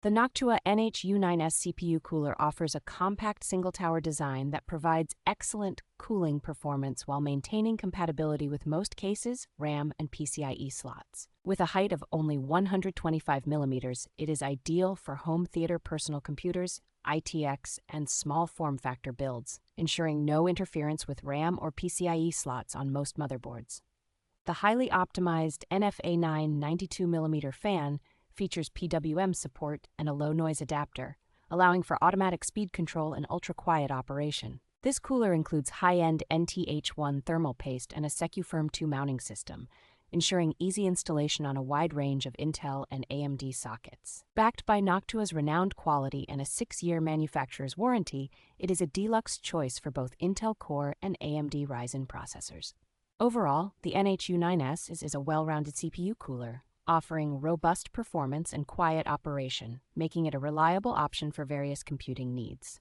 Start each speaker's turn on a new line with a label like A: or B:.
A: The Noctua NH-U9S CPU Cooler offers a compact single-tower design that provides excellent cooling performance while maintaining compatibility with most cases, RAM, and PCIe slots. With a height of only 125 millimeters, it is ideal for home theater personal computers, ITX, and small form factor builds, ensuring no interference with RAM or PCIe slots on most motherboards. The highly optimized NFA9 92mm fan features PWM support and a low-noise adapter, allowing for automatic speed control and ultra-quiet operation. This cooler includes high-end NTH1 thermal paste and a SecuFirm 2 mounting system, ensuring easy installation on a wide range of Intel and AMD sockets. Backed by Noctua's renowned quality and a 6-year manufacturer's warranty, it is a deluxe choice for both Intel Core and AMD Ryzen processors. Overall, the NH-U9S is a well-rounded CPU cooler, offering robust performance and quiet operation, making it a reliable option for various computing needs.